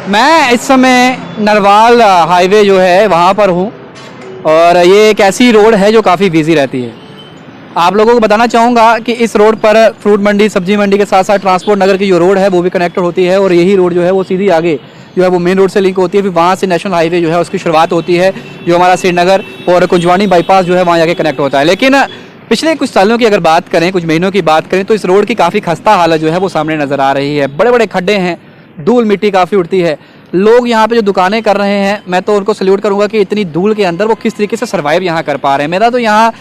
मैं इस समय नरवाल हाईवे जो है वहाँ पर हूँ और ये एक ऐसी रोड है जो काफ़ी बिजी रहती है। आप लोगों को बताना चाहूँगा कि इस रोड पर फ्रूट मंडी, सब्जी मंडी के साथ साथ ट्रांसपोर्ट नगर की जो रोड है वो भी कनेक्टेड होती है और यही रोड जो है वो सीधी आगे जो है वो मेन रोड से लिंक होती है। फिर वहाँ से नेशनल हाईवे जो है उसकी शुरुआत होती है, जो हमारा श्रीनगर और कुंजवानी बाईपास जो है वहाँ जाके कनेक्ट होता है। लेकिन पिछले कुछ सालों की अगर बात करें, कुछ महीनों की बात करें, तो इस रोड की काफ़ी खस्ता हालत जो है वो सामने नज़र आ रही है। बड़े बड़े खड्डे हैं, धूल मिट्टी काफ़ी उड़ती है। लोग यहाँ पे जो दुकानें कर रहे हैं, मैं तो उनको सल्यूट करूँगा कि इतनी धूल के अंदर वो किस तरीके से सर्वाइव यहाँ कर पा रहे हैं। मेरा तो यहाँ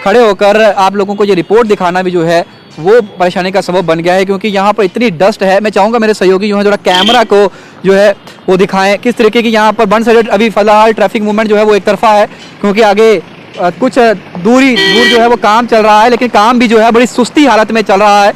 खड़े होकर आप लोगों को ये रिपोर्ट दिखाना भी जो है वो परेशानी का सबब बन गया है, क्योंकि यहाँ पर इतनी डस्ट है। मैं चाहूँगा मेरे सहयोगी जो है थोड़ा कैमरा को जो है वो दिखाएं किस तरीके की यहाँ पर वन साइडेड अभी फ़िलहाल ट्रैफिक मूवमेंट जो है वो एक तरफा है, क्योंकि आगे कुछ दूर जो है वो काम चल रहा है, लेकिन काम भी जो है बड़ी सुस्ती हालत में चल रहा है।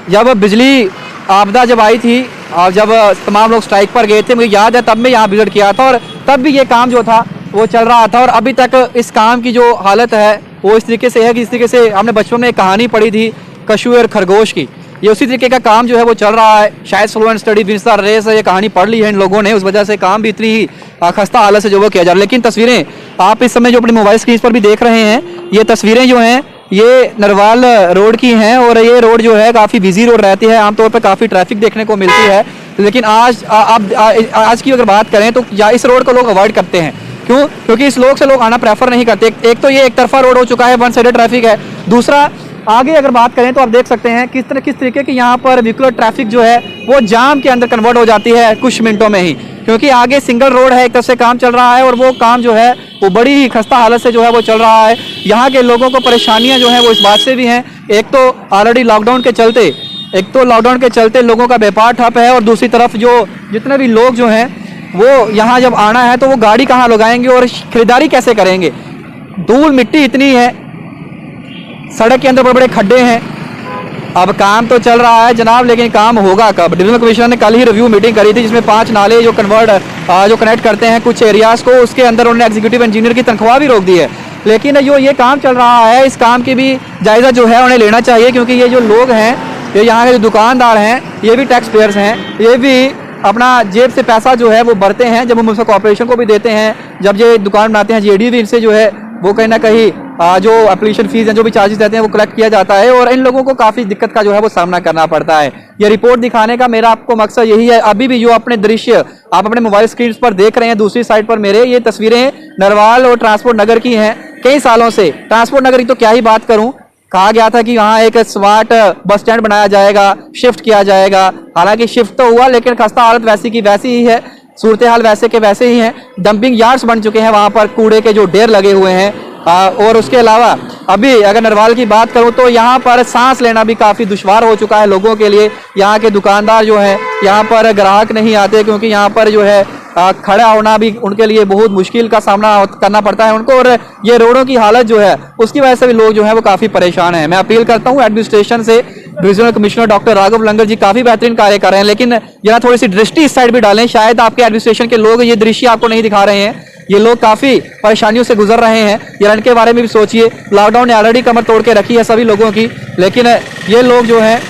जब बिजली आपदा जब आई थी और जब तमाम लोग स्ट्राइक पर गए थे, मुझे याद है तब मैं यहाँ विजिट किया था और तब भी ये काम जो था वो चल रहा था। और अभी तक इस काम की जो हालत है वो इस तरीके से है कि इस तरीके से हमने बचपन में एक कहानी पढ़ी थी कछुए और खरगोश की, ये उसी तरीके का काम जो है वो चल रहा है। शायद slow and steady wins the race ये कहानी पढ़ ली है इन लोगों ने, उस वजह से काम भी इतनी ही खस्ता हालत से जो वो किया जा रहा है। लेकिन तस्वीरें आप इस समय जो अपने मोबाइल स्क्रीन पर भी देख रहे हैं, ये तस्वीरें जो हैं ये नरवाल रोड की हैं और ये रोड जो है काफ़ी बिजी रोड रहती है, आमतौर पर काफ़ी ट्रैफिक देखने को मिलती है। लेकिन आज की अगर बात करें तो इस रोड को लोग अवॉइड करते हैं। क्यों? क्योंकि इस लोग से लोग आना प्रेफर नहीं करते। एक तो ये एक तरफा रोड हो चुका है, वन साइडेड ट्रैफिक है। दूसरा, आगे अगर बात करें तो आप देख सकते हैं किस तरीके की यहाँ पर व्हीकुलर ट्रैफिक जो है वो जाम के अंदर कन्वर्ट हो जाती है कुछ मिनटों में ही, क्योंकि आगे सिंगल रोड है, एक तरफ से काम चल रहा है और वो काम जो है वो बड़ी ही खस्ता हालत से जो है वो चल रहा है। यहाँ के लोगों को परेशानियाँ जो हैं वो इस बात से भी हैं, एक तो ऑलरेडी लॉकडाउन के चलते लोगों का व्यापार ठप है और दूसरी तरफ जो जितने भी लोग जो हैं वो यहाँ जब आना है तो वो गाड़ी कहाँ लगाएंगे और खरीदारी कैसे करेंगे। धूल मिट्टी इतनी है, सड़क के अंदर बड़े बड़े खड्डे हैं। अब काम तो चल रहा है जनाब, लेकिन काम होगा कब? डिविजनल कमिश्नर ने कल ही रिव्यू मीटिंग करी थी जिसमें 5 नाले जो कनेक्ट करते हैं कुछ एरियाज़ को, उसके अंदर उन्होंने एग्जीक्यूटिव इंजीनियर की तनख्वाह भी रोक दी है। लेकिन जो ये काम चल रहा है इस काम की भी जायज़ा जो है उन्हें लेना चाहिए, क्योंकि ये जो लोग हैं, ये यहाँ के जो दुकानदार हैं, ये भी टैक्स पेयर्स हैं, ये भी अपना जेब से पैसा जो है वो भरते हैं। जब हम उसको कॉर्पोरेशन को भी देते हैं, जब ये दुकान बनाते हैं, जेडी भी इनसे जो है वो कहीं ना कहीं जो एप्लीकेशन फीस हैं, जो भी चार्जेस रहते हैं वो कलेक्ट किया जाता है और इन लोगों को काफ़ी दिक्कत का जो है वो सामना करना पड़ता है। ये रिपोर्ट दिखाने का मेरा आपको मकसद यही है। अभी भी जो अपने दृश्य आप अपने मोबाइल स्क्रीन पर देख रहे हैं, दूसरी साइड पर मेरे ये तस्वीरें नरवाल और ट्रांसपोर्ट नगर की हैं। कई सालों से ट्रांसपोर्ट नगर की तो क्या ही बात करूँ, कहा गया था कि वहाँ एक स्मार्ट बस स्टैंड बनाया जाएगा, शिफ्ट किया जाएगा। हालांकि शिफ्ट तो हुआ, लेकिन खस्ता हालत वैसी की वैसी ही है, सूरत हाल वैसे के वैसे ही हैं। डंपिंग यार्ड्स बन चुके हैं, वहाँ पर कूड़े के जो ढेर लगे हुए हैं। और उसके अलावा अभी अगर नरवाल की बात करूं तो यहाँ पर सांस लेना भी काफ़ी दुश्वार हो चुका है लोगों के लिए। यहाँ के दुकानदार जो हैं, यहाँ पर ग्राहक नहीं आते, क्योंकि यहाँ पर जो है खड़ा होना भी उनके लिए बहुत मुश्किल का सामना करना पड़ता है उनको, और ये रोडों की हालत जो है उसकी वजह से भी लोग जो है वो काफ़ी परेशान हैं। मैं अपील करता हूँ एडमिनिस्ट्रेशन से, डिविजनल कमिश्नर डॉक्टर राघव लंगर जी काफ़ी बेहतरीन कार्य कर रहे हैं, लेकिन जरा थोड़ी सी दृष्टि इस साइड भी डालें। शायद आपके एडमिनिस्ट्रेशन के लोग ये दृश्य आपको नहीं दिखा रहे हैं, ये लोग काफ़ी परेशानियों से गुजर रहे हैं। ये इनके बारे में भी सोचिए। लॉकडाउन ने ऑलरेडी कमर तोड़ के रखी है सभी लोगों की, लेकिन ये लोग जो हैं,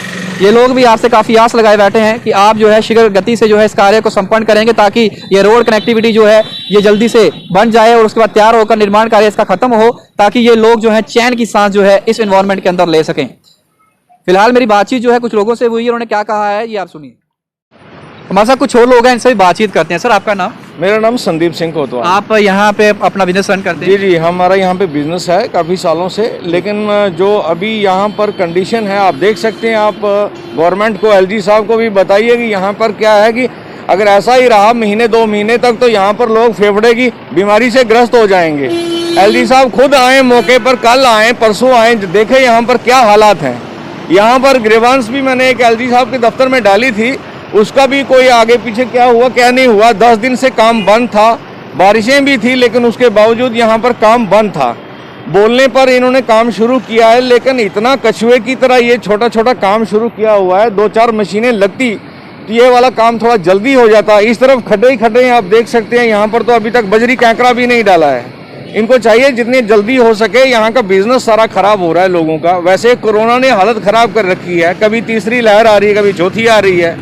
ये लोग भी आपसे काफ़ी आस लगाए बैठे हैं कि आप जो है शीघ्र गति से जो है इस कार्य को संपन्न करेंगे, ताकि ये रोड कनेक्टिविटी जो है ये जल्दी से बन जाए और उसके बाद तैयार होकर निर्माण कार्य इसका खत्म हो, ताकि ये लोग जो है चैन की सांस जो है इस एनवायरनमेंट के अंदर ले सकें। फिलहाल मेरी बातचीत जो है कुछ लोगों से हुई है, उन्होंने क्या कहा है ये आप सुनिए। हमारे साथ कुछ और लोग हैं, इनसे भी बातचीत करते हैं। सर, आपका नाम? मेरा नाम संदीप सिंह कोतवाल। आप यहाँ पे अपना बिजनेस रन करते हैं? जी, हमारा यहाँ पे बिजनेस है काफ़ी सालों से, लेकिन जो अभी यहाँ पर कंडीशन है आप देख सकते हैं। आप गवर्नमेंट को, एलजी साहब को भी बताइए कि यहाँ पर क्या है कि अगर ऐसा ही रहा महीने 2 महीने तक तो यहाँ पर लोग फेफड़े की बीमारी से ग्रस्त हो जाएंगे। एलजी साहब खुद आए मौके पर, कल आए, परसों आए, देखे यहाँ पर क्या हालात हैं। यहाँ पर ग्रीवांस भी मैंने एक एलजी साहब के दफ्तर में डाली थी, उसका भी कोई आगे पीछे क्या हुआ क्या नहीं हुआ। 10 दिन से काम बंद था, बारिशें भी थी, लेकिन उसके बावजूद यहाँ पर काम बंद था। बोलने पर इन्होंने काम शुरू किया है, लेकिन इतना कछुए की तरह ये छोटा छोटा काम शुरू किया हुआ है। 2-4 मशीनें लगती तो ये वाला काम थोड़ा जल्दी हो जाता। इस तरफ खड्डे ही खड्डे हैं, आप देख सकते हैं। यहाँ पर तो अभी तक बजरी कैंकरा भी नहीं डाला है। इनको चाहिए जितनी जल्दी हो सके। यहाँ का बिजनेस सारा खराब हो रहा है लोगों का। वैसे कोरोना ने हालत खराब कर रखी है, कभी तीसरी लहर आ रही है, कभी चौथी आ रही है।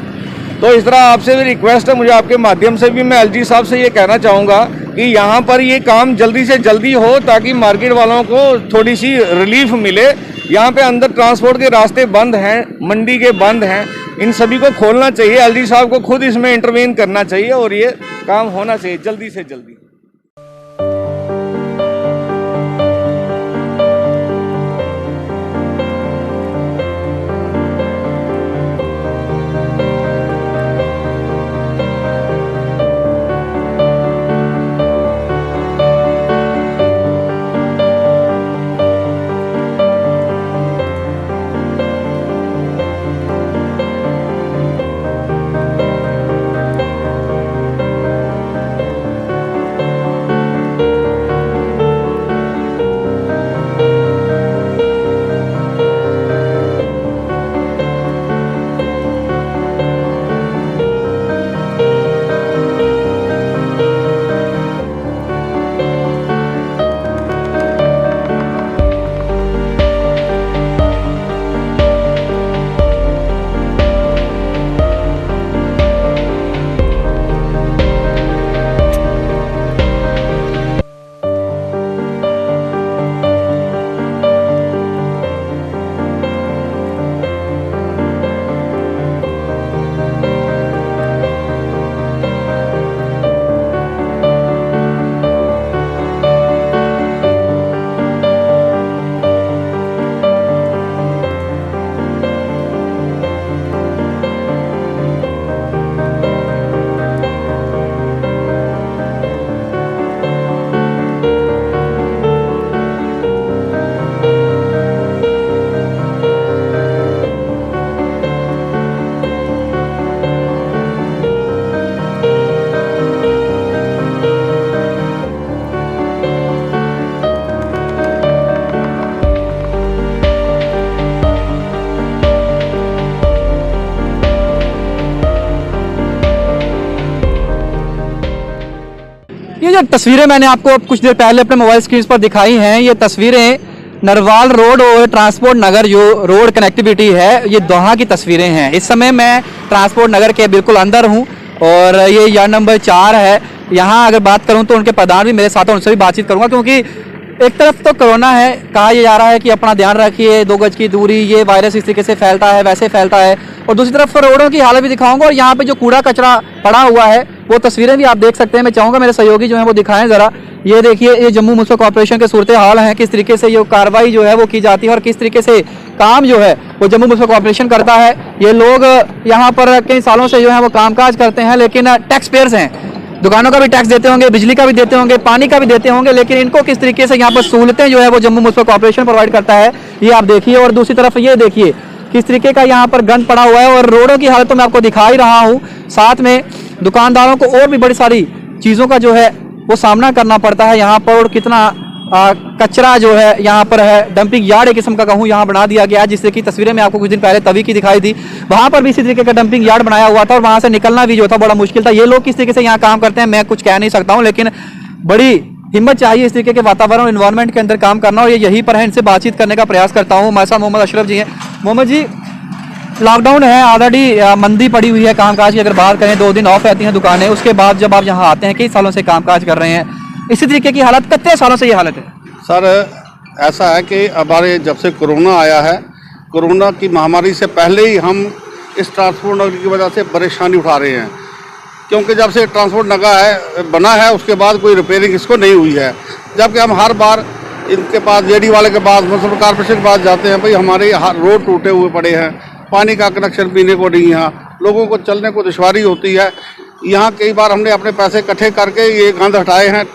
तो इस तरह आपसे भी रिक्वेस्ट है, मुझे आपके माध्यम से भी मैं एलजी साहब से ये कहना चाहूँगा कि यहाँ पर ये काम जल्दी से जल्दी हो ताकि मार्केट वालों को थोड़ी सी रिलीफ मिले। यहाँ पे अंदर ट्रांसपोर्ट के रास्ते बंद हैं, मंडी के बंद हैं, इन सभी को खोलना चाहिए। एलजी साहब को खुद इसमें इंटरवीन करना चाहिए और ये काम होना चाहिए जल्दी से जल्दी। ये जो तस्वीरें मैंने आपको कुछ देर पहले अपने मोबाइल स्क्रीन पर दिखाई हैं, ये तस्वीरें नरवाल रोड और ट्रांसपोर्ट नगर जो रोड कनेक्टिविटी है, ये दोहा की तस्वीरें हैं। इस समय मैं ट्रांसपोर्ट नगर के बिल्कुल अंदर हूँ और ये यार्ड नंबर 4 है। यहाँ अगर बात करूँ तो उनके प्रधान भी मेरे साथ हैं, उनसे भी बातचीत करूँगा, क्योंकि एक तरफ तो कोरोना है, कहा यह जा रहा है कि अपना ध्यान रखिए, 2 गज की दूरी, ये वायरस इस तरीके से फैलता है वैसे फैलता है, और दूसरी तरफ रोडों की हालत भी दिखाऊंगा और यहाँ पे जो कूड़ा कचरा पड़ा हुआ है वो तस्वीरें भी आप देख सकते हैं। मैं चाहूँगा मेरे सहयोगी जो है वो दिखाएं ज़रा। ये देखिए, ये जम्मू म्युनिसिपल कॉर्पोरेशन के सूरत हाल हैं, किस तरीके से ये कार्रवाई जो है वो की जाती है और किस तरीके से काम जो है वो जम्मू म्युनिसिपल कॉर्पोरेशन करता है। ये लोग यहाँ पर कई सालों से जो है वो कामकाज करते हैं, लेकिन टैक्स पेयर्स हैं, दुकानों का भी टैक्स देते होंगे, बिजली का भी देते होंगे, पानी का भी देते होंगे, लेकिन इनको किस तरीके से यहाँ पर सहूलतें जो है वो जम्मू म्युनिसिपल कॉर्पोरेशन प्रोवाइड करता है, ये आप देखिए। और दूसरी तरफ ये देखिए किस तरीके का यहाँ पर गंद पड़ा हुआ है और रोडों की हालत तो मैं आपको दिखा ही रहा हूँ, साथ में दुकानदारों को और भी बड़ी सारी चीज़ों का जो है वो सामना करना पड़ता है यहाँ पर। और कितना कचरा जो है यहाँ पर है, डंपिंग यार्ड एक किस्म का कहूँ यहाँ बना दिया गया है, जिससे कि तस्वीरें में आपको कुछ दिन पहले तवी की दिखाई थी, वहाँ पर भी इसी तरीके का डंपिंग यार्ड बनाया हुआ था और वहाँ से निकलना भी जो था बड़ा मुश्किल था। ये लोग किस तरीके से यहाँ काम करते हैं मैं कुछ कह नहीं सकता हूँ, लेकिन बड़ी हिम्मत चाहिए इस तरीके के वातावरण और इन्वायरमेंट के अंदर काम करना, और ये यहीं पर है। इनसे बातचीत करने का प्रयास करता हूँ। हमारे साथ मोहम्मद अशरफ जी हैं। मोहम्मद जी, लॉकडाउन है, ऑलरेडी मंदी पड़ी हुई है कामकाज की, अगर बात करें 2 दिन ऑफ रहती हैं दुकानें, उसके बाद जब आप यहाँ आते हैं, कई सालों से कामकाज कर रहे हैं, इसी तरीके की हालत कितने सालों से ये हालत है? सर ऐसा है कि हमारे जब से कोरोना आया है, कोरोना की महामारी से पहले ही हम इस ट्रांसपोर्ट नगर की वजह से परेशानी उठा रहे हैं, क्योंकि जब से ट्रांसपोर्ट नगर बना है उसके बाद कोई रिपेयरिंग इसको नहीं हुई है। जबकि हम हर बार इनके पास, जेडी वाले के पास, म्युनिसिपल कॉर्पोरेशन के पास जाते हैं, भाई हमारे रोड टूटे हुए पड़े हैं, पानी का कनेक्शन पीने को नहीं, यहाँ लोगों को चलने को दुश्वारी होती है। यहाँ कई बार हमने अपने पैसे इकट्ठे करके ये गंद हटाए हैं,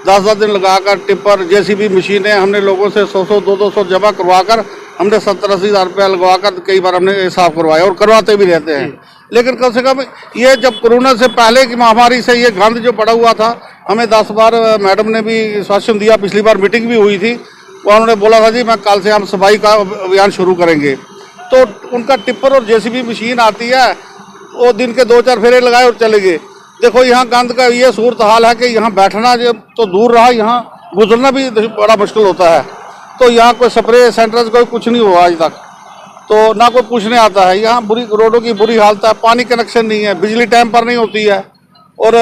10-10 दिन लगाकर टिप्पर, जेसीबी मशीनें हमने लोगों से 100-100, 200 जमा करवाकर हमने 70-80 हज़ार रुपया लगवाकर कई बार हमने साफ करवाया और करवाते भी रहते हैं। लेकिन कम से कम ये जब कोरोना से पहले की महामारी से ये गंद जो पड़ा हुआ था, हमें 10 बार मैडम ने भी आश्वासन दिया, पिछली बार मीटिंग भी हुई थी, वो उन्होंने बोला था जी मैं कल से हम सफाई का अभियान शुरू करेंगे। तो उनका टिप्पर और जेसीबी मशीन आती है, वो दिन के 2-4 फेरे लगाए और चले गए। देखो यहाँ गंद का ये सूरत हाल है कि यहाँ बैठना तो दूर रहा, यहाँ गुजरना भी बड़ा मुश्किल होता है। तो यहाँ कोई स्प्रे सेंटर कोई कुछ नहीं हुआ आज तक। तो ना कोई पूछने आता है। यहाँ बुरी रोडों की बुरी हालत है, पानी कनेक्शन नहीं है, बिजली टाइम पर नहीं होती है, और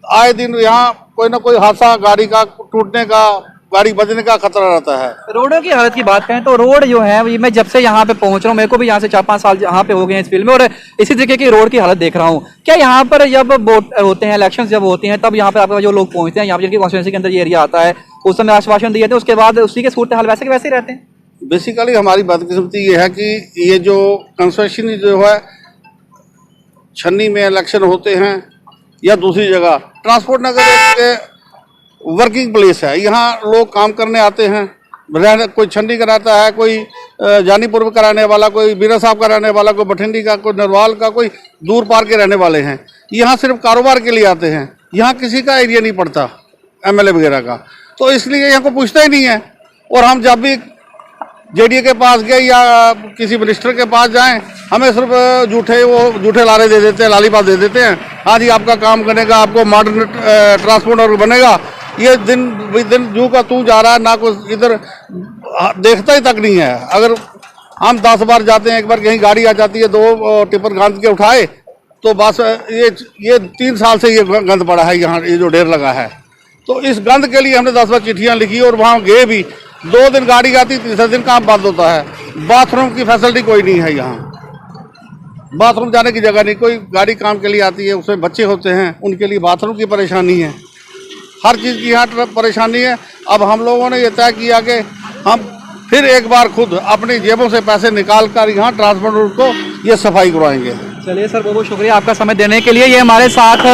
आए दिन यहाँ कोई ना कोई हादसा, गाड़ी का टूटने का, गाड़ी बजने का खतरा रहता है। रोडों की हालत की बात करें तो रोड जो है, मैं जब से यहाँ पे पहुंच रहा हूँ, मेरे को भी यहाँ से 4-5 साल यहाँ पे हो गए हैं इस फील्ड में, और इसी तरीके की रोड की हालत देख रहा हूँ। क्या यहाँ पर जब वोट होते हैं, इलेक्शन जब होती हैं, तब यहाँ पे आपका जो लोग पहुंचते हैं, यहाँ पर जिनकी कॉन्स्टिट्यूंसी के अंदर ये एरिया आता है, उस समय आश्वासन दिए थे, उसके बाद उसी के सूरत हाल वैसे के वैसे ही रहते हैं? बेसिकली हमारी बदकिस्मती ये है कि ये जो कंस्ट्रक्शन जो है, छन्नी में इलेक्शन होते हैं या दूसरी जगह, ट्रांसपोर्ट नगर एक वर्किंग प्लेस है, यहाँ लोग काम करने आते हैं, कोई छन्नी कराता है, कोई जानीपुर में कराने वाला, कोई बीरा साहब कराने वाला, कोई बठिंडी का, कोई नरवाल का, कोई दूर पार के रहने वाले हैं। यहाँ सिर्फ कारोबार के लिए आते हैं, यहाँ किसी का एरिया नहीं पड़ता एमएलए वगैरह का, तो इसलिए यहाँ को पूछता ही नहीं है। और हम जब भी जेडीए के पास गए या किसी मिनिस्टर के पास जाएं, हमें सिर्फ झूठे लारे दे देते हैं, लालीपास दे देते हैं। हाँ जी, आपका काम करेगा, आपको मॉडर्न ट्रांसपोर्टर बनेगा। ये दिन जू का तू जा रहा है, ना कुछ इधर देखता ही तक नहीं है। अगर हम 10 बार जाते हैं, एक बार कहीं गाड़ी आ जाती है, 2 टिपर गंद के उठाए, तो बस ये 3 साल से ये गंद पड़ा है यहाँ, ये जो ढेर लगा है। तो इस गंद के लिए हमने 10 बार चिट्ठियाँ लिखी और वहाँ गए भी। 2 दिन गाड़ी आती, तीसरे दिन काम बंद होता है। बाथरूम की फैसिलिटी कोई नहीं है यहाँ, बाथरूम जाने की जगह नहीं। कोई गाड़ी काम के लिए आती है, उसमें बच्चे होते हैं, उनके लिए बाथरूम की परेशानी है, हर चीज़ की यहाँ परेशानी है। अब हम लोगों ने ये तय किया कि हम फिर एक बार खुद अपनी जेबों से पैसे निकाल कर यहाँ ट्रांसपोर्ट को ये सफाई करवाएंगे। चलिए सर, बहुत बहुत शुक्रिया आपका समय देने के लिए। ये हमारे साथ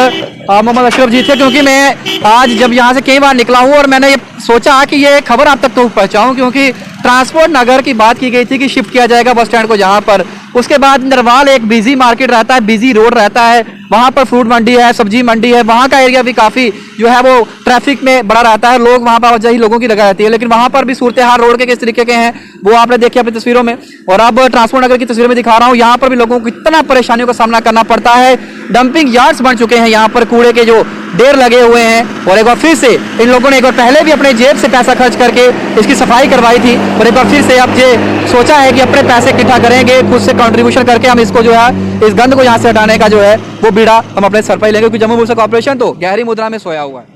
मोहम्मद अशरफ जी थे, क्योंकि मैं आज जब यहाँ से कई बार निकला हूँ और मैंने ये सोचा कि ये खबर आप तक तो पहुँचाऊँ, क्योंकि ट्रांसपोर्ट नगर की बात की गई थी कि शिफ्ट किया जाएगा बस स्टैंड को जहाँ पर। उसके बाद नरवाल एक बिजी मार्केट रहता है, बिजी रोड रहता है, वहाँ पर फ्रूट मंडी है, सब्जी मंडी है, वहाँ का एरिया भी काफ़ी जो है वो ट्रैफिक में बड़ा रहता है, लोग वहाँ पर आवाजाही लोगों की लगा रहती है। लेकिन वहाँ पर भी सूरत हाल रोड के किस तरीके के हैं वो आपने देखे अपनी तस्वीरों में, और अब ट्रांसपोर्ट नगर की तस्वीर में दिखा रहा हूँ। यहाँ पर भी लोगों को कितना परेशानियों का सामना करना पड़ता है। डंपिंग यार्ड्स बन चुके हैं, यहाँ पर कूड़े के जो ढेर लगे हुए हैं, और एक बार फिर से इन लोगों ने एक बार पहले भी अपने जेब से पैसा खर्च करके इसकी सफाई करवाई थी, और एक बार फिर से अब ये सोचा है कि अपने पैसे इकट्ठा करेंगे, खुद से कंट्रीब्यूशन करके हम इसको जो है, इस गंद को यहाँ से हटाने का जो है वो बीड़ा हम अपने सर पर लेंगे, क्योंकि जम्मू मुल्क कॉर्पोरेशन तो गहरी मुद्रा में सोया हुआ है।